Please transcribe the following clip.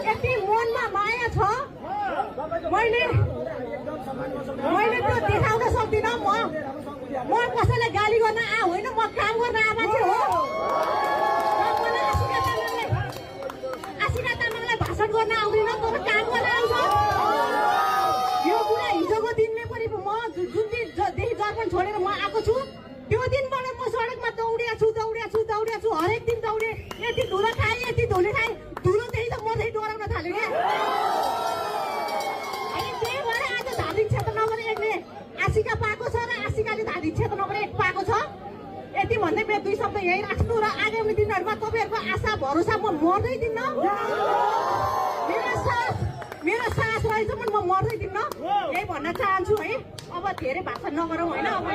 यति मनमा माया छ मैले त्यो देखाउन सक्दिनँ। म कसैलाई गाली गर्न होइन, म काम गर्न मान्छे हो। मलाई आशिका तामाङलाई भाषण गर्न आउँदैन, तर काम गर्न आउँछ। यो कुरा हिजोको दिनले पनि म जुन दिनदेखि दर्पण छोडेर म आएको छु त्यो दिनबाट म सडकमा दौडिया छु। हरेक दिन दौडे, यति धुलो खाएँ, यति धुलो खाएँ, धुलोदेखि त मदेखि डराउन थाल्यो क्या। अनि त्यही भएर आज धार्मिक क्षेत्र नम्बर 1 ले आशिका पाएको छ र आशिकाले धार्मिक क्षेत्र नम्बर 1 पाएको छ। यति भन्दै मेरो 2 शब्द यही राख्छु र आगामी दिनहरूमा तपाईँहरूको आशा भरोसा म मर्दै दिन्न। मेरो सास रहेछन् म मर्दै दिन्न, यही भन्न चाहन्छु है। अब धेरै भाषण नगरौँ होइन। अब